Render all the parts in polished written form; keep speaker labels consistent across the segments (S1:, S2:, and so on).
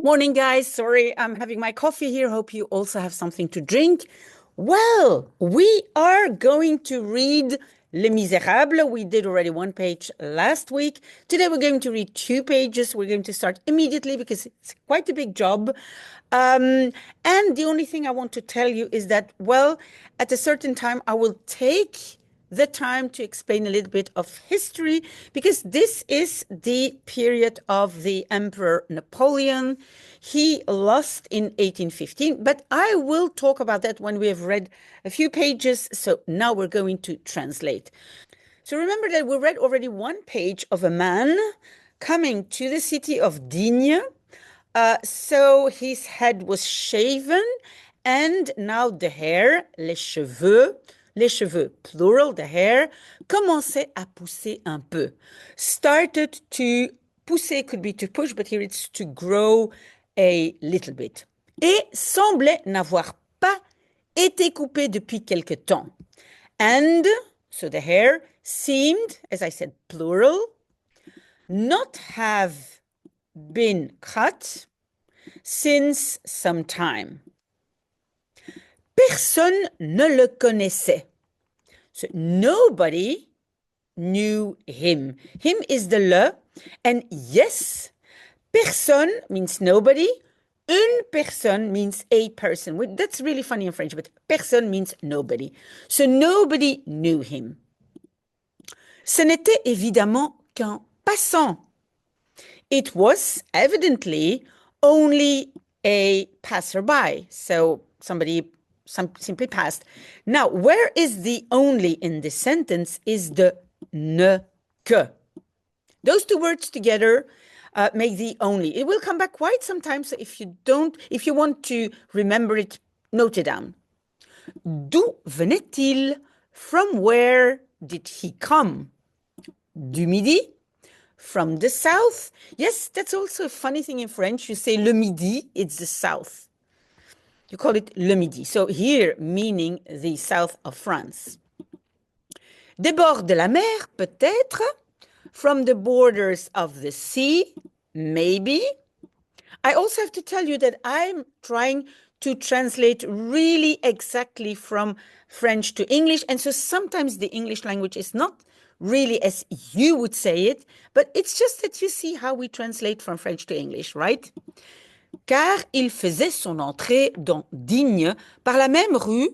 S1: Morning, guys. Sorry, I'm having my coffee here. Hope you also have something to drink. Well, we are going to read Les Misérables. We did already one page last week. Today we're going to read 2 pages. We're going to start immediately because it's quite a big job. And the only thing I want to tell you is that, well, at a certain time, I will take the time to explain a little bit of history, because this is the period of the Emperor Napoleon. He lost in 1815, but I will talk about that when we have read a few pages. So now we're going to translate. So remember that we read already one page of a man coming to the city of Digne. So his head was shaven, and now the hair, les cheveux, plural, the hair, commençait à pousser un peu. Started to, pousser could be to push, but here it's to grow a little bit. Et semblait n'avoir pas été coupé depuis quelque temps. And, so the hair seemed, as I said, plural, not have been cut since some time. Personne ne le connaissait. So nobody knew him. Him is the le, and yes, personne means nobody. Une personne means a person. That's really funny in French, but personne means nobody. So nobody knew him. Ce n'était évidemment qu'un passant. It was evidently only a passerby. So somebody simply passed. Now, where is the only in this sentence is the ne que. Those two words together make the only. It will come back quite sometimes. So if you want to remember it, note it down. D'où venait-il? From where did he come? Du midi? From the south? Yes, that's also a funny thing in French. You say le midi, it's the south. You call it le midi. So here, meaning the south of France. Des bords de la mer, peut-être. From the borders of the sea, maybe. I also have to tell you that I'm trying to translate really exactly from French to English. And so sometimes the English language is not really as you would say it, but it's just that you see how we translate from French to English, right? Car il faisait son entrée dans Digne par la même rue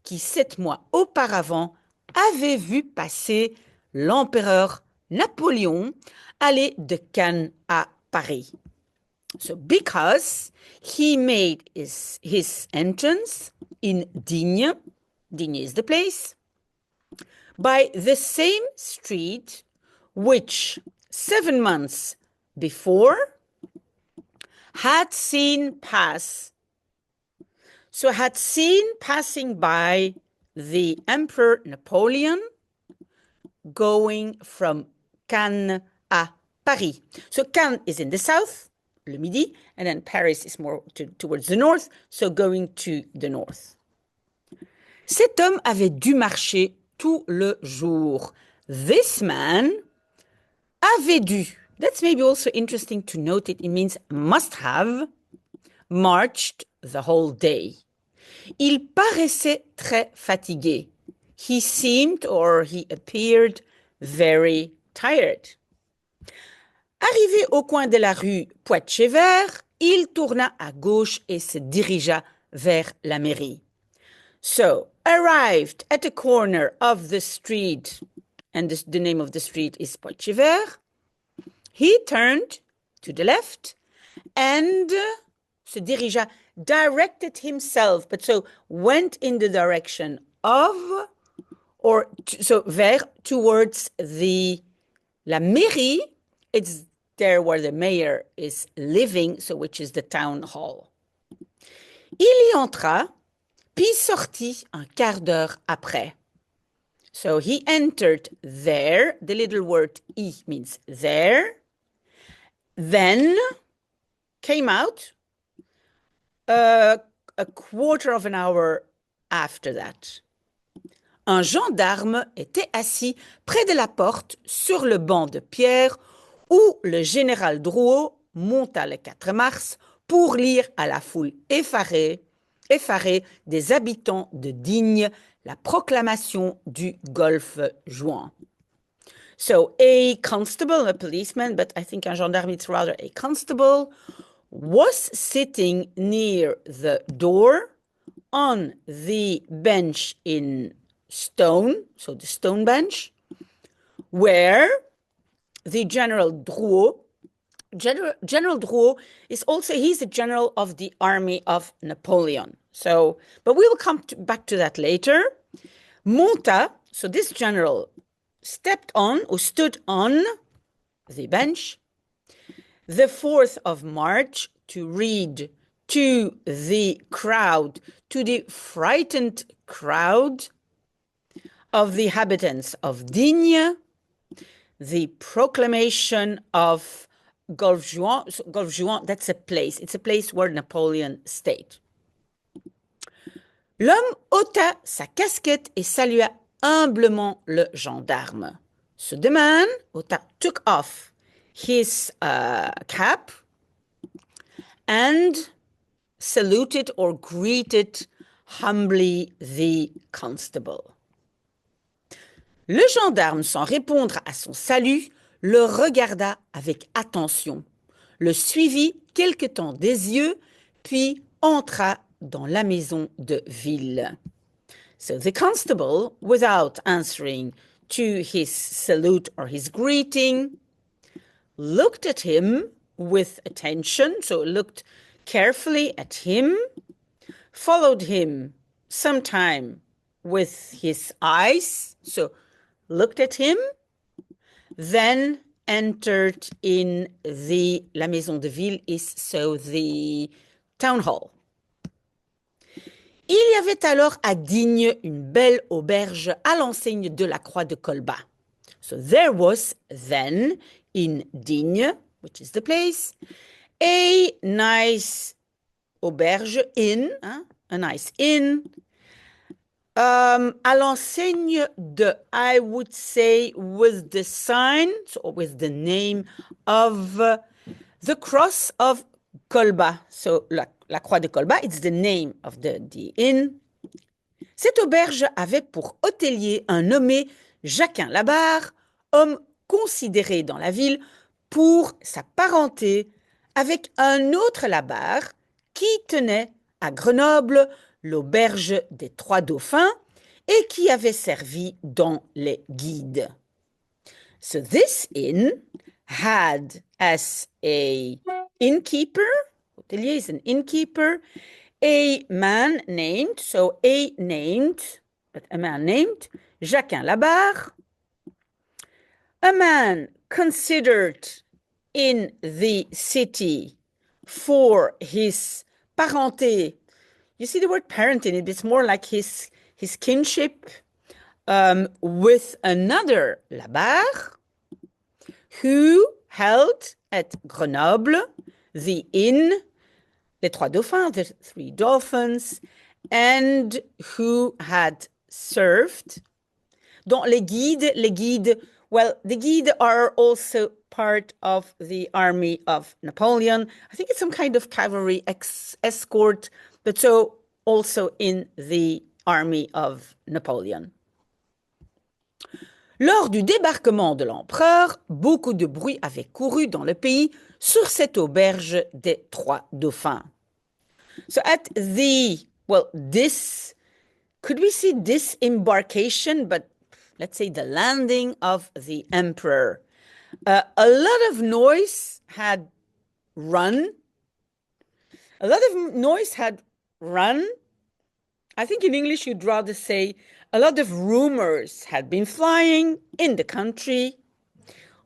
S1: qui 7 mois auparavant avait vu passer l'empereur Napoléon aller de Cannes à Paris. So because he made his entrance in Digne, Digne is the place, by the same street which 7 months before had seen pass. So had seen passing by the Emperor Napoleon going from Cannes à Paris. So Cannes is in the south, le midi, and then Paris is more towards the north, so going to the north. Cet homme avait dû marcher tout le jour. This man avait dû. That's maybe also interesting to note it. It means must have marched the whole day. Il paraissait très fatigué. He seemed or he appeared very tired. Arrivé au coin de la rue Poitchevert, il tourna à gauche et se dirigea vers la mairie. So, arrived at the corner of the street, and the name of the street is Poitchevert, he turned to the left and se dirigea, directed himself, but so went in the direction of, or so vers, towards la mairie. It's there where the mayor is living, so which is the town hall. Il y entra, puis sortit un quart d'heure après. So he entered there. The little word I means there. Then came out a quarter of an hour after that. Un gendarme était assis près de la porte sur le banc de pierre où le général Drouot monta le 4 mars pour lire à la foule effarée des habitants de Digne la proclamation du golfe Juan. So a constable, a policeman, but I think un gendarme it's rather a constable, was sitting near the door on the bench in stone, so the stone bench, where the General Drouot, General Drouot is also, he's the general of the army of Napoleon. So, but we will come back to that later. Monta, so this general stepped on or stood on the bench the 4th of March to read to the crowd, to the frightened crowd of the inhabitants of Digne, the proclamation of Golfe Juan. So Golfe Juan, that's a place. It's a place where Napoleon stayed. L'homme ôta sa casquette et salua humblement le gendarme. So the man took off his cap and saluted or greeted humbly the constable. Le gendarme, sans répondre à son salut, le regarda avec attention, le suivit quelque temps des yeux, puis entra dans la maison de ville. So the constable, without answering to his salute or his greeting, looked at him with attention, so looked carefully at him, followed him sometime with his eyes, so looked at him, then entered in la maison de ville is so the town hall. Il y avait alors à Digne une belle auberge à l'enseigne de la Croix de Colbas. So there was then in Digne, which is the place, a nice auberge inn, a nice inn, à l'enseigne de, I would say, with the sign, or with the name of the cross of Colbas. So la croix de Colbas, it's the name of the inn. Cette auberge avait pour hôtelier un nommé Jacquin Labarre, homme considéré dans la ville pour sa parenté avec un autre Labarre qui tenait à Grenoble l'auberge des Trois Dauphins et qui avait servi dans les guides. So this inn had as a innkeeper, hôtelier is an innkeeper, a man named, but a man named Jacquin Labarre, a man considered in the city for his parenté. You see the word parent in it, it's more like his kinship with another Labarre who held at Grenoble the inn, Les Trois Dauphins, the Three Dolphins, and who had served. Dont les guides, well, the guides are also part of the army of Napoleon. I think it's some kind of cavalry escort, but so also in the army of Napoleon. Lors du débarquement de l'empereur, beaucoup de bruit avait couru dans le pays sur cette auberge des Trois Dauphins. So at could we see disembarkation, but let's say the landing of the emperor. A lot of noise had run. I think in English you'd rather say a lot of rumors had been flying in the country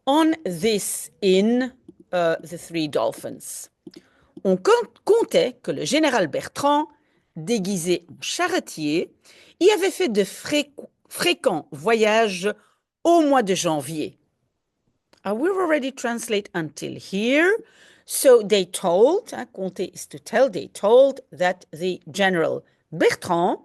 S1: on this inn, the Three Dolphins. On comptait que le général Bertrand, déguisé en charretier, y avait fait de fréquents voyages au mois de janvier. We've already translate until here. So they told, compter is to tell, they told that the General Bertrand,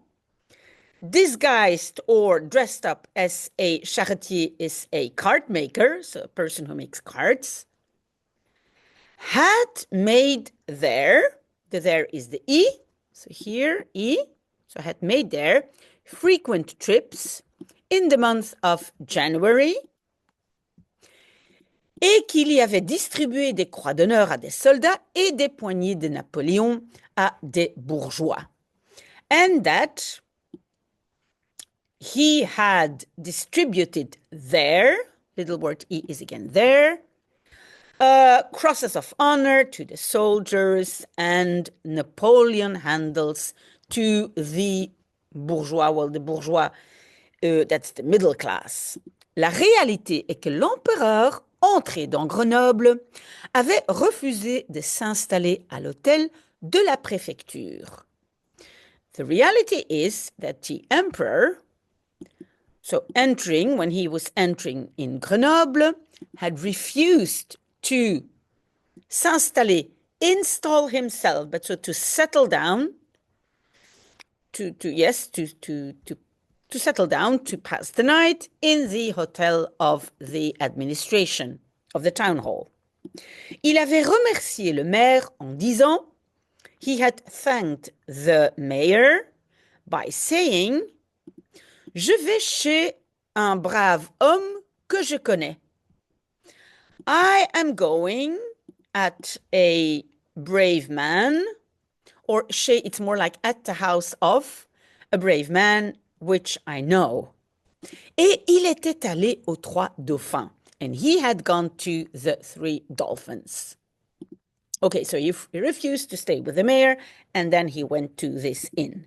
S1: disguised or dressed up as a charretier, is a cart maker, so a person who makes carts, had made there, the there is the E, so here E, so had made there frequent trips in the month of January, et qu'il y avait distribué des croix d'honneur à des soldats et des poignées de Napoléon à des bourgeois. And that he had distributed there, little word E is again there, crosses of honor to the soldiers and Napoleon handles to the bourgeois, well, the bourgeois, that's the middle class. La réalité est que l'empereur, entré dans Grenoble, avait refusé de s'installer à l'hôtel de la préfecture. The reality is that the emperor, so entering, when he was entering in Grenoble, had refused to s'installer, install himself, but so to settle down, to settle down, to pass the night in the hotel of the administration, of the town hall. Il avait remercié le maire en disant, he had thanked the mayor by saying, je vais chez un brave homme que je connais. I am going at a brave man, or chez, it's more like at the house of a brave man, which I know. Et il était allé aux Trois Dauphins, and he had gone to the Three Dolphins. Okay, so he refused to stay with the mayor, and then he went to this inn.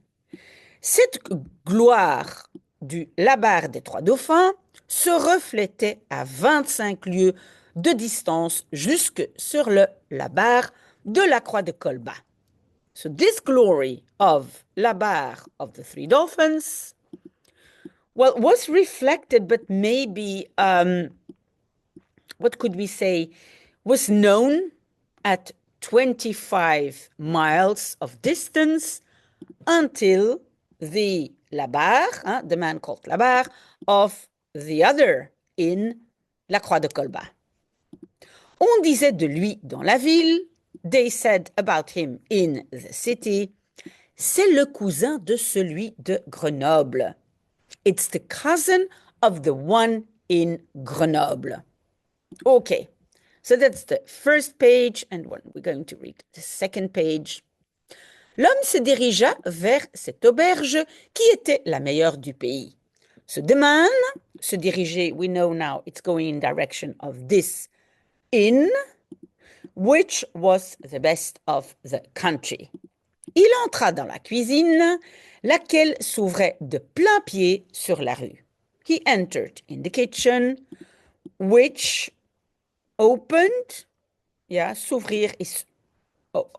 S1: Cette gloire du Labarre des Trois Dauphins se reflétait à 25 lieues de distance jusque sur le Labarre de la Croix de Colbas. So this glory of Labarre of the Three Dolphins, well, was reflected, but maybe, what could we say, was known at 25 miles of distance until the Labarre, the man called Labarre, of the other inn, la Croix de Colbas. On disait de lui dans la ville, they said about him in the city, c'est le cousin de celui de Grenoble. It's the cousin of the one in Grenoble. Okay, so that's the first page, and we're going to read the second page. L'homme se dirigea vers cette auberge qui était la meilleure du pays. So the man se dirigeait, we know now it's going in direction of this inn, which was the best of the country. Il entra dans la cuisine, laquelle s'ouvrait de plein pied sur la rue. He entered in the kitchen, which opened, s'ouvrir is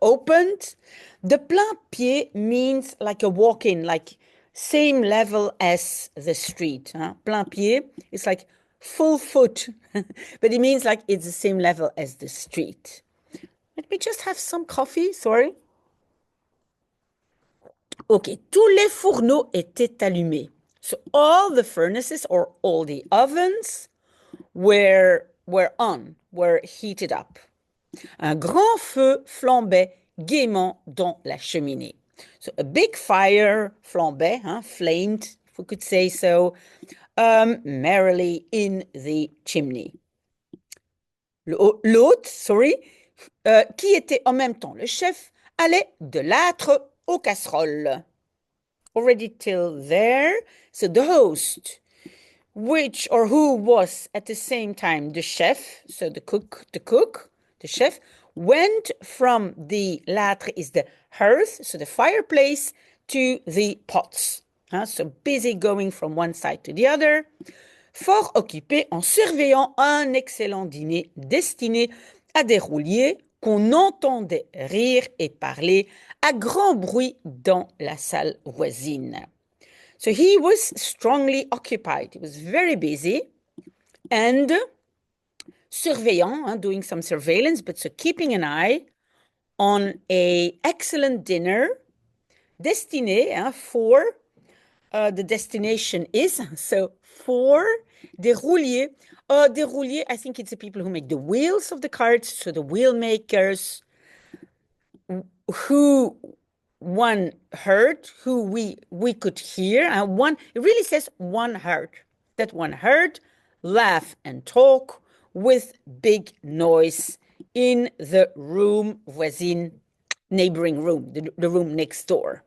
S1: opened. De plein pied means like a walk-in, like same level as the street. Plein pied is like full foot, but it means like it's the same level as the street. Let me just have some coffee, sorry. Okay, tous les fourneaux étaient allumés. So all the furnaces or all the ovens were heated up. Un grand feu flambait gaiement dans la cheminée. So a big fire flambait, flamed, if we could say so, merrily in the chimney. L'hôte, qui était en même temps le chef, allait de l'âtre aux casseroles. Already till there, so the host, which or who was at the same time the chef, so the chef, went from the l'âtre is the hearth, so the fireplace, to the pots. So busy going from one side to the other, fort occupé en surveillant un excellent dîner destiné à des rouliers qu'on entendait rire et parler à grand bruit dans la salle voisine. So he was strongly occupied. He was very busy and surveillant, doing some surveillance, but so keeping an eye on an excellent dinner destiné for the destination is, so for des rouliers Des rouliers, I think it's the people who make the wheels of the carts, so the wheel makers, who one heard, who we could hear, and one, it really says one heard, that one heard, laugh and talk with big noise in the room voisine, neighboring room, the room next door.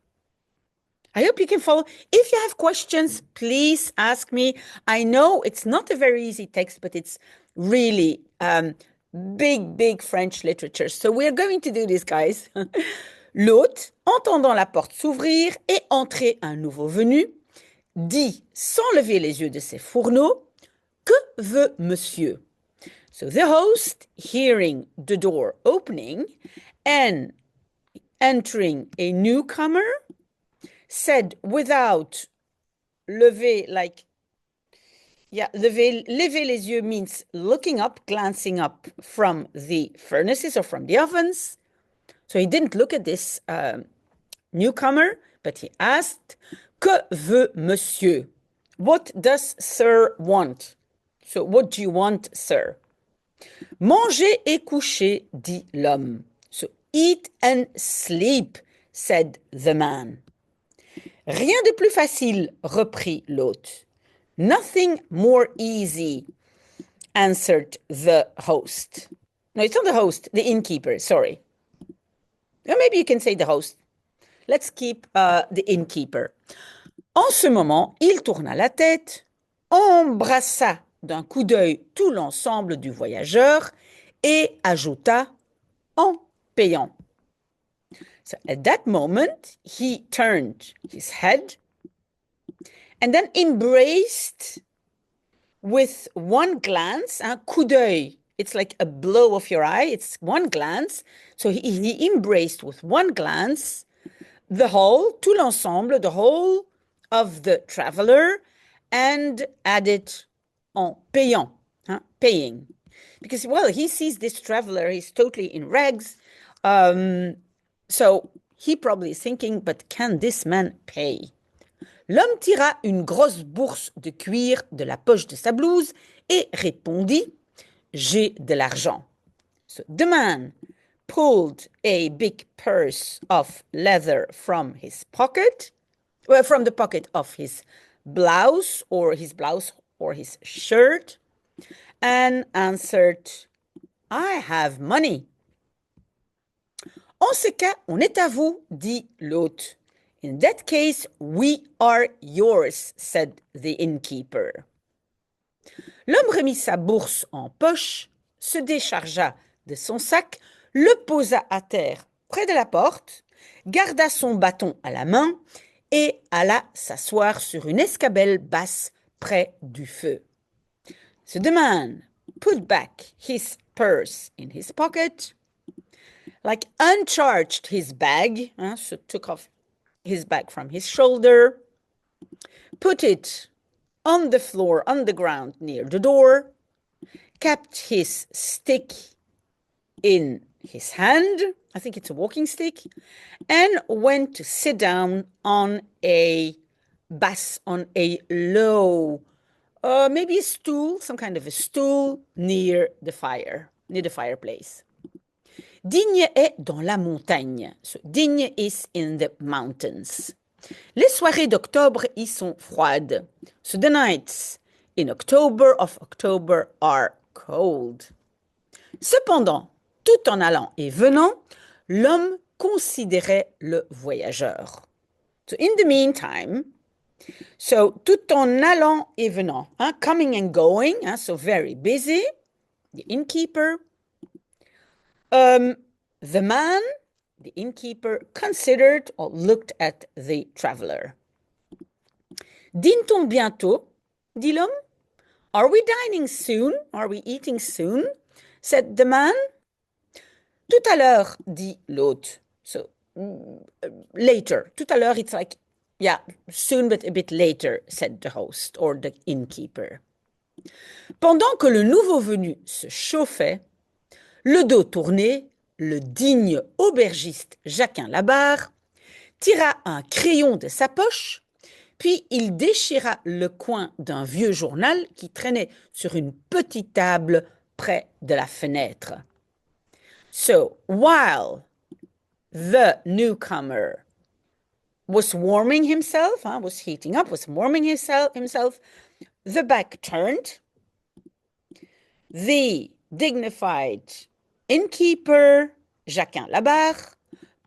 S1: I hope you can follow. If you have questions, please ask me. I know it's not a very easy text, but it's really big French literature. So we're going to do this, guys. L'hôte, entendant la porte s'ouvrir et entrer un nouveau venu, dit, sans lever les yeux de ses fourneaux, « Que veut monsieur ?» So the host, hearing the door opening and entering a newcomer, said without lever, like, yeah, lever les yeux means looking up, glancing up from the furnaces or from the ovens. So he didn't look at this newcomer, but he asked, Que veut monsieur? What does sir want? So what do you want, sir? Manger et coucher, dit l'homme. So eat and sleep, said the man. Rien de plus facile, reprit l'hôte. Nothing more easy, answered the host. No, it's not the host, the innkeeper, sorry. Or maybe you can say the host. Let's keep the innkeeper. En ce moment, il tourna la tête, embrassa d'un coup d'œil tout l'ensemble du voyageur et ajouta en payant. So at that moment, he turned his head and then embraced with one glance, un coup d'œil. It's like a blow of your eye. It's one glance. So he embraced with one glance the whole, tout l'ensemble, the whole of the traveler, and added en payant, paying. Because, well, he sees this traveler, he's totally in rags. So he probably is thinking, but can this man pay? L'homme tira une grosse bourse de cuir de la poche de sa blouse et répondit, j'ai de l'argent. So the man pulled a big purse of leather from his pocket, well, from the pocket of his blouse or his shirt, and answered, I have money. En ce cas, on est à vous, dit l'hôte. In that case, we are yours, said the innkeeper. L'homme remit sa bourse en poche, se déchargea de son sac, le posa à terre près de la porte, garda son bâton à la main et alla s'asseoir sur une escabelle basse près du feu. So the man put back his purse in his pocket, like uncharged his bag, so took off his bag from his shoulder, put it on the floor, on the ground near the door, kept his stick in his hand, I think it's a walking stick, and went to sit down on a low, maybe a stool, some kind of a stool near the fireplace. Digne est dans la montagne. So, Digne is in the mountains. Les soirées d'octobre y sont froides. So the nights in October are cold. Cependant, tout en allant et venant, l'homme considérait le voyageur. So in the meantime, so tout en allant et venant, coming and going, so very busy, the innkeeper, the man, the innkeeper, considered or looked at the traveler. Dîne-t-on bientôt? Dit l'homme. Are we dining soon? Are we eating soon? Said the man. Tout à l'heure, dit l'hôte. So, later. Tout à l'heure, it's like, yeah, soon but a bit later, said the host or the innkeeper. Pendant que le nouveau venu se chauffait, le dos tourné, le digne aubergiste Jacquin Labarre tira un crayon de sa poche, Puis il déchira le coin d'un vieux journal qui traînait sur une petite table près de la fenêtre. So, while the newcomer was warming himself, was heating up, was warming himself, the back turned. The dignified innkeeper, Jacquin Labarre,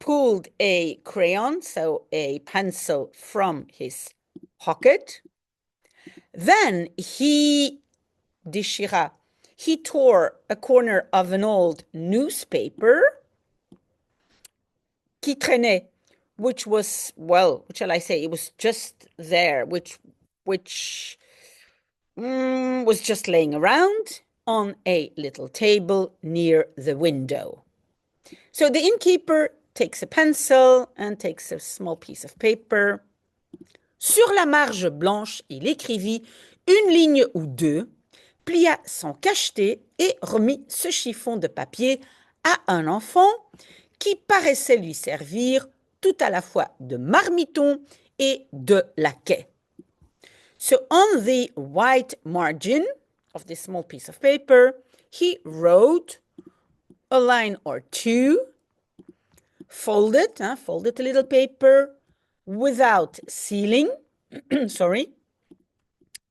S1: pulled a crayon, so a pencil, from his pocket. Then he tore a corner of an old newspaper qui traînait, which was, well, what shall I say? It was just there, which was just laying around on a little table near the window. So the innkeeper takes a pencil and takes a small piece of paper. Sur la marge blanche, il écrivit une ligne ou deux, plia son cacheté et remit ce chiffon de papier à un enfant qui paraissait lui servir tout à la fois de marmiton et de laquais. So on the white margin of this small piece of paper, he wrote a line or two, folded a little paper without sealing, sorry,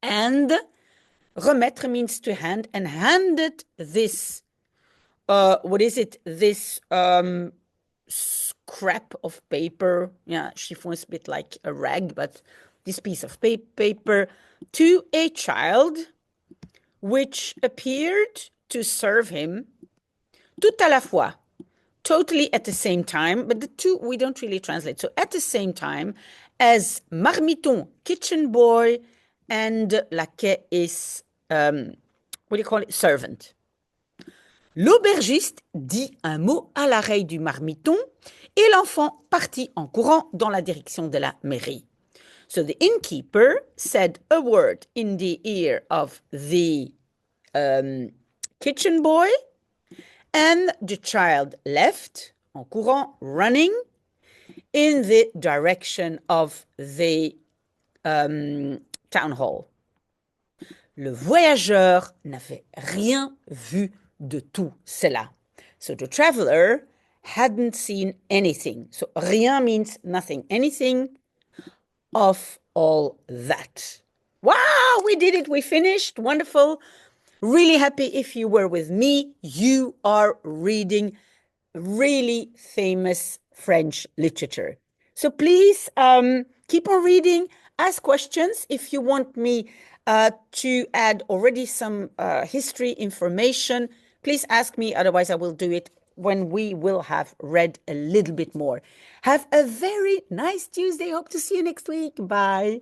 S1: and remettre means to hand, and handed this, this scrap of paper, chiffon is a bit like a rag, but this piece of paper to a child, which appeared to serve him tout à la fois, totally at the same time, but the two we don't really translate. So at the same time as marmiton, kitchen boy, and laquais is, servant. L'aubergiste dit un mot à l'oreille du marmiton et l'enfant partit en courant dans la direction de la mairie. So the innkeeper said a word in the ear of the kitchen boy, and the child left, en courant, running, in the direction of the town hall. Le voyageur n'avait rien vu de tout cela. So the traveler hadn't seen anything. So rien means nothing. Anything of all that. Wow, we did it. We finished. Wonderful. Really happy if you were with me. You are reading really famous French literature. So please keep on reading. Ask questions if you want me to add already some history information. Please ask me, otherwise I will do it when we will have read a little bit more. Have a very nice Tuesday. Hope to see you next week. Bye.